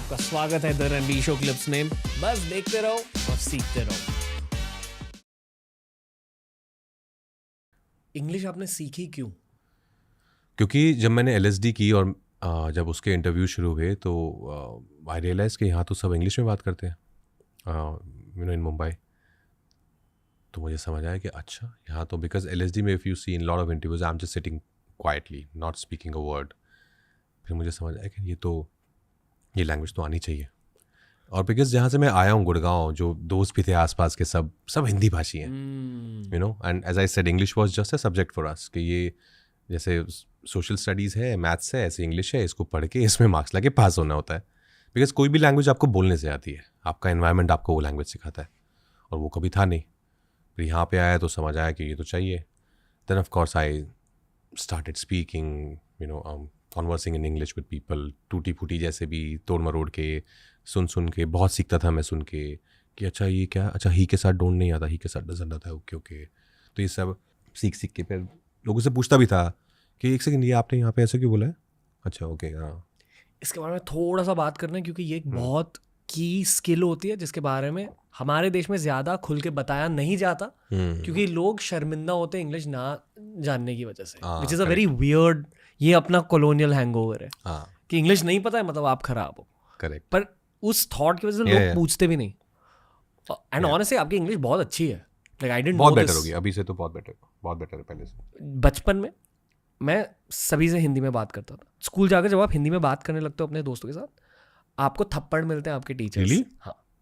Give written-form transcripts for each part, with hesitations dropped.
आपका स्वागत है द रणबीर शो क्लिप्स में। बस देखते रहो और सीखते रहो। इंग्लिश आपने सीखी क्यों? क्योंकि जब मैंने LSD की और जब उसके इंटरव्यू शुरू हुए तो आई रियलाइज़ कि यहाँ तो सब इंग्लिश में बात करते हैं इन मुंबई। तो मुझे समझ आया कि अच्छा यहाँ तो बिकॉज LSD में if you see in lot of interviews I am just sitting quietly not speaking a word. फिर मुझे समझ आया कि ये लैंग्वेज तो आनी चाहिए। और बिकॉज जहाँ से मैं आया हूँ गुड़गांव, जो दोस्त भी थे आसपास के सब हिंदी भाषी हैं, and as I said English was just a subject for us कि ये जैसे सोशल स्टडीज़ है, मैथ्स है, ऐसे इंग्लिश है, इसको पढ़ के इसमें मार्क्स ला के पास होना होता है। बिकॉज कोई भी लैंग्वेज आपको बोलने से आती है, आपका एनवायरनमेंट आपको वो लैंग्वेज सिखाता है, और वो कभी था नहीं। फिर यहाँ पे आया तो समझ आया कि ये तो चाहिए। Then of course I started speaking conversing in English with people, टूटी फूटी जैसे भी तोड़ मरोड़ के सुन के बहुत सीखता था मैं सुन के कि अच्छा ये क्या, अच्छा ही के साथ डोंट नहीं आता, ही के साथ डजंट आता है, ओके। तो ये सब सीख के फिर लोगों से पूछता भी था कि एक सेकंड ये आपने यहाँ पे ऐसे क्यों बोला है, अच्छा ओके हाँ। इसके बारे में थोड़ा सा बात करना है क्योंकि ये एक बहुत की स्किल होती है जिसके बारे में हमारे देश में ज़्यादा खुल के बताया नहीं जाता क्योंकि लोग शर्मिंदा होते हैं इंग्लिश ना जानने की वजह से, which is a very weird. ये अपना कॉलोनियल हैंगओवर है कि इंग्लिश नहीं पता है मतलब आप खराब हो। करेक्ट। पर उस थॉट की वजह से लोग पूछते भी नहीं। एंड ऑनेस्टली आपकी इंग्लिश बहुत अच्छी है। लाइक आई डिडंट नो बहुत दिस। बेटर होगी अभी से, तो बहुत बेटर है पहले से। बचपन में मैं सभी से हिंदी में बात करता था। स्कूल जाकर जब आप हिंदी में बात करने लगते हो अपने दोस्तों के साथ, आपको थप्पड़ मिलते हैं आपके टीचर्स। Really?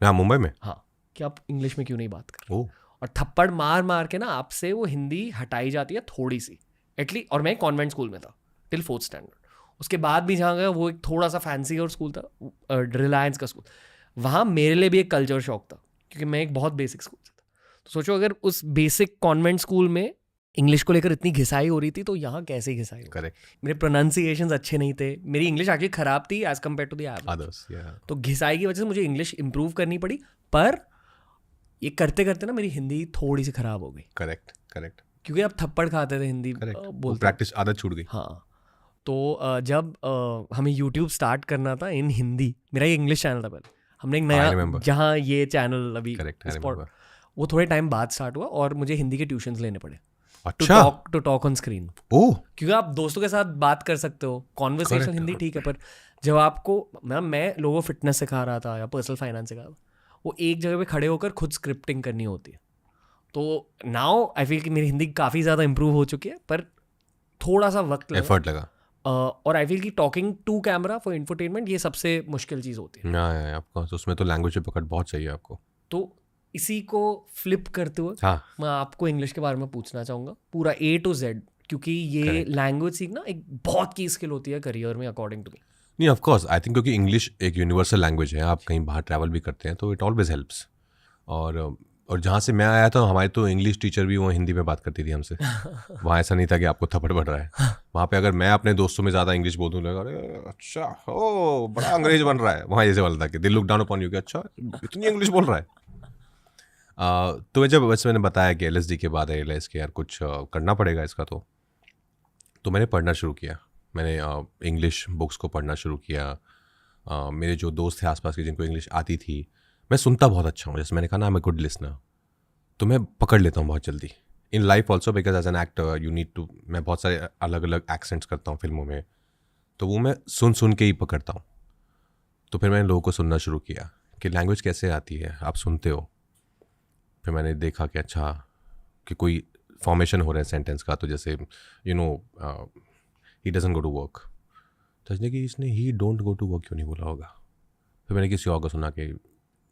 हाँ मुंबई में। हाँ, कि आप इंग्लिश में क्यों नहीं बात कर रहे। ओह। और थप्पड़ मार मार के ना आपसे वो हिंदी हटाई जाती है थोड़ी सी एटलीस्ट। और मैं कॉन्वेंट स्कूल में था टिल 4th स्टैंडर्ड। उसके बाद भी जहाँ गया वो एक थोड़ा सा फैंसी और स्कूल था, रिलायंस का स्कूल। वहाँ मेरे लिए भी एक कल्चर शॉक था क्योंकि मैं एक बहुत बेसिक स्कूल से था। तो सोचो अगर उस बेसिक कॉन्वेंट स्कूल में इंग्लिश को लेकर इतनी घिसाई हो रही थी तो यहाँ कैसे घिसाई हो। करेक्ट। मेरे प्रोनाउंसिएशंस अच्छे नहीं थे, मेरी इंग्लिश एक्चुअली खराब थी as compare to the average. तो घिसाई की वजह से मुझे इंग्लिश इंप्रूव करनी पड़ी, पर ये करते करते ना मेरी हिंदी थोड़ी सी खराब हो गई। करेक्ट क्योंकि आप थप्पड़ खाते थे हिंदी बोलते, प्रैक्टिस आदत छूट गई। हाँ। तो जब हमें YouTube स्टार्ट करना था इन हिंदी, मेरा ये इंग्लिश चैनल था पहले, हमने एक नया जहाँ ये चैनल अभी वो थोड़े टाइम बाद स्टार्ट हुआ और मुझे हिंदी के ट्यूशन्स लेने पड़े। अच्छा। To talk on screen. Oh. क्योंकि आप दोस्तों के साथ बात कर सकते हो, कॉन्वर्सेशन हिंदी ठीक है, पर जब आपको मैं लोगों को फिटनेस सिखा रहा था या पर्सनल फाइनेंस सिखा रहा था, वो एक जगह पे खड़े होकर खुद स्क्रिप्टिंग करनी होती है। तो नाउ आई फील कि मेरी हिंदी काफ़ी ज़्यादा इंप्रूव हो चुकी है, पर थोड़ा सा वक्त लगा, एफर्ट लगा। और आई फील कि talking to camera for infotainment ये सबसे मुश्किल चीज़ होती है। आपको उसमें तो लैंग्वेज पे पकड़ बहुत चाहिए आपको। तो इसी को फ्लिप करते हुए मैं आपको इंग्लिश के बारे में पूछना चाहूँगा पूरा A to Z, क्योंकि ये लैंग्वेज सीखना एक बहुत की स्किल होती है करियर में अकॉर्डिंग टू मी। नहीं, ऑफ कोर्स आई थिंक क्योंकि इंग्लिश एक यूनिवर्सल लैंग्वेज है, आप कहीं बाहर ट्रैवल भी करते हैं तो इट ऑलवेज हेल्प्स। और जहाँ से मैं आया था हमारी तो इंग्लिश टीचर भी वो हिंदी में बात करती थी हमसे। वहाँ ऐसा नहीं था कि आपको थप्पड़ पड़ रहा है। वहाँ पे अगर मैं अपने दोस्तों में ज़्यादा इंग्लिश बोल दूँ, अरे अच्छा ओ बड़ा अंग्रेज बन रहा है, वहाँ ऐसे वाला था कि they look down upon you कि अच्छा इतनी इंग्लिश बोल रहा है। तो जब मैंने बताया कि LSD के बाद रियलाइज़ कि यार कुछ करना पड़ेगा इसका, तो मैंने पढ़ना शुरू किया। मैंने इंग्लिश बुक्स को पढ़ना शुरू किया। मेरे जो दोस्त थे आसपास के जिनको इंग्लिश आती थी, मैं सुनता बहुत अच्छा हूँ, जैसे मैंने कहा ना, I am a good listener, तो मैं पकड़ लेता हूँ बहुत जल्दी। In life also because as an actor you need to, मैं बहुत सारे अलग अलग एक्सेंट्स करता हूँ फिल्मों में, तो वो मैं सुन के ही पकड़ता हूँ। तो फिर मैंने लोगों को सुनना शुरू किया कि लैंग्वेज कैसे आती है, आप सुनते हो। फिर मैंने देखा कि अच्छा कि कोई फॉर्मेशन हो रहा है सेंटेंस का, तो जैसे he doesn't go to work, तो कि इसने he don't go to work क्यों नहीं बोला होगा। फिर मैंने किसी और को सुना कि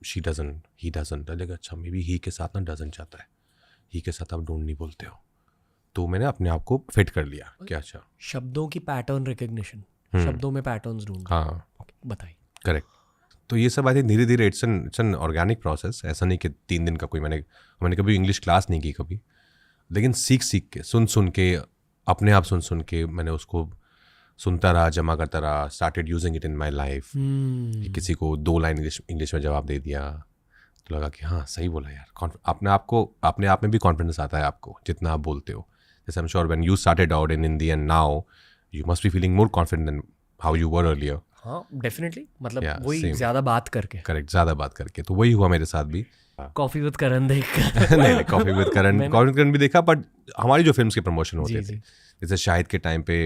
शी डजंट, ही डजंट, लगा अच्छा मे बी ही के साथ ना डजंट जाता है, ही के साथ आप डोंट नहीं बोलते हो। तो मैंने अपने आप को फिट कर लिया कि अच्छा शब्दों की पैटर्न रिकग्निशन, शब्दों में पैटर्न्स ढूंढना। हाँ बताइए। करेक्ट। तो ये सब आई थिंक धीरे धीरे इट्स एन ऑर्गेनिक प्रोसेस। ऐसा नहीं कि 3 दिन का कोई मैंने कभी इंग्लिश क्लास नहीं की कभी, लेकिन सीख के सुन के अपने आप सुन के मैंने उसको सुनता रहा, जमा करता रहा, started using it in my life. किसी को 2 लाइन इंग्लिश में जवाब दे दिया तो लगा कि हाँ सही बोला यार। अपने आप में भी कॉन्फिडेंस आता है आपको जितना आप बोलते हो। जैसे I am sure when you started out in Hindi and now you must be feeling more confident than how you were earlier. हाँ डेफिनेटली, मतलब Yeah, वही same. ज्यादा बात करके, करेक्ट, ज़्यादा बात करके, तो वही हुआ मेरे साथ भी। कॉफी विद करण देखकर नहीं, कॉफी विद करण भी देखा, बट हमारी जो फिल्म्स के प्रमोशन होते जी। थे, जैसे शाहिद के टाइम पे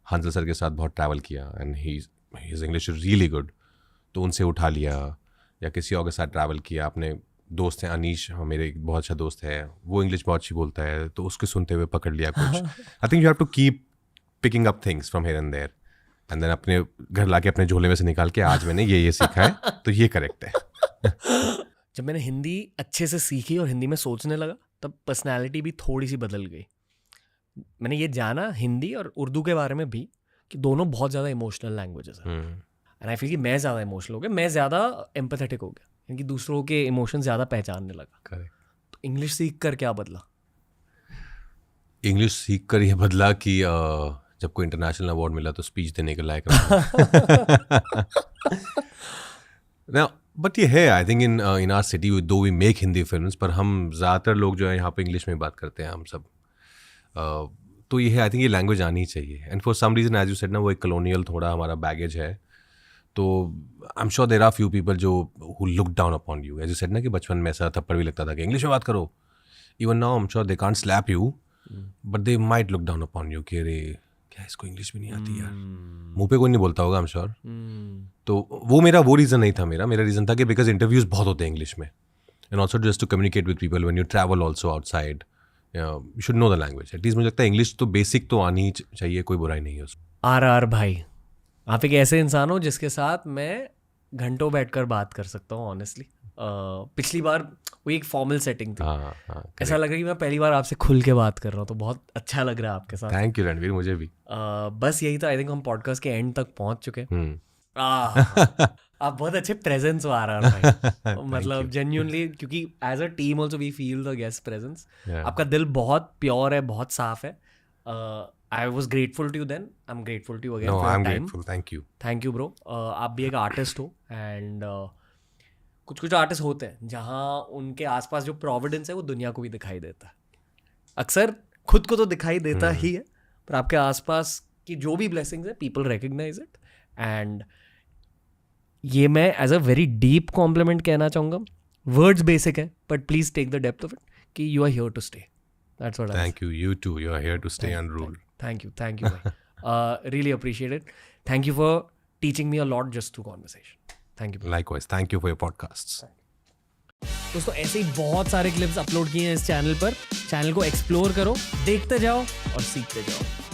हंसल सर के साथ बहुत ट्रैवल किया, and his English is really good, तो उनसे उठा लिया, या किसी और के साथ ट्रैवल किया। अपने दोस्त हैं अनीश, मेरे एक बहुत अच्छा दोस्त है, वो इंग्लिश बहुत अच्छी बोलता है, तो उसके सुनते हुए पकड़ लिया कुछ। I think you have to keep picking up things from here and there, and then अपने घर लाके अपने झोले में से निकाल के आज मैंने ये सीखा है, तो ये करेक्ट है। जब मैंने हिंदी अच्छे से सीखी और हिंदी में सोचने लगा, तब पर्सनैलिटी भी थोड़ी सी बदल गई। मैंने ये जाना हिंदी और उर्दू के बारे में भी कि दोनों बहुत ज़्यादा इमोशनल लैंग्वेजेस हैं, एंड आई फील कि मैं ज़्यादा इमोशनल हो गया, मैं ज़्यादा एम्पैथेटिक हो गया, क्योंकि दूसरों के इमोशन ज़्यादा पहचानने लगा। करेक्ट। तो इंग्लिश सीख कर क्या बदला? इंग्लिश सीख कर ये बदला कि जब कोई इंटरनेशनल अवार्ड मिला तो स्पीच देने के लायक रहा। बट ये है, I think in our city though we make Hindi films, पर हम ज़्यादातर लोग जो है यहाँ पे इंग्लिश में बात करते हैं हम सब। तो ये है, आई थिंक ये लैंग्वेज आनी चाहिए, and for some reason as you said ना, वो एक कॉलोनियल थोड़ा हमारा बैगेज है। तो I am sure there are few people जो who look down upon you, as you said ना कि बचपन में ऐसा थप्पड़ भी लगता था कि इंग्लिश में बात करो। Even now I am sure they can't slap you, but they might look down upon you कि अरे क्या इसको इंग्लिश भी नहीं आती यार। मुंह पे कोई नहीं बोलता होगा, आई एम श्योर। तो वो रीज़न नहीं था मेरा रीज़न था कि बिकॉज इंटरव्यूज बहुत होते हैं इंग्लिश में, and also just to communicate with people when you travel also outside, you should know the language at least. मुझे लगता है इंग्लिश तो बेसिक तो आनी ही चाहिए, कोई बुराई नहीं है उसमें। आर भाई, आप एक ऐसे इंसान हो जिसके साथ मैं घंटों बैठकर बात कर सकता हूँ ऑनेस्टली। पिछली बार वो एक फॉर्मल सेटिंग थी, ऐसा लग रहा है कि मैं पहली बार आपसे खुल के बात कर रहा हूँ, तो बहुत अच्छा लग रहा है आपके साथ। थैंक यू रणवीर, मुझे भी। बस यही था, आई थिंक हम पॉडकास्ट के एंड तक पहुंच चुके हैं। आप बहुत अच्छे प्रेजेंस हो आ रहा है मतलब जेन्युइनली, क्योंकि as a team also we feel the guest presence. आपका दिल बहुत प्योर है, बहुत साफ है। I was grateful to you then, I am grateful to you again for time. Thank you bro. आप भी एक आर्टिस्ट हो, एंड कुछ आर्टिस्ट होते हैं जहाँ उनके आसपास जो प्रोविडेंस है वो दुनिया को भी दिखाई देता है। अक्सर खुद को तो दिखाई देता ही है, पर आपके आसपास की जो भी ब्लेसिंग्स है, पीपल रिकग्नाइज इट। एंड ये मैं as a very deep compliment कहना चाहूँगा। वर्ड्स बेसिक है, but please take the depth of it कि you are here to stay. That's what Thank you. You too. You are here to stay and rule. Thank you. Really appreciate it. Thank you for teaching me a lot just through conversation. Thank you. Likewise. Thank you for your podcasts. दोस्तों, ऐसे ही बहुत सारे clips upload किए हैं इस channel पर। Channel को explore करो, देखते जाओ और सीखते जाओ।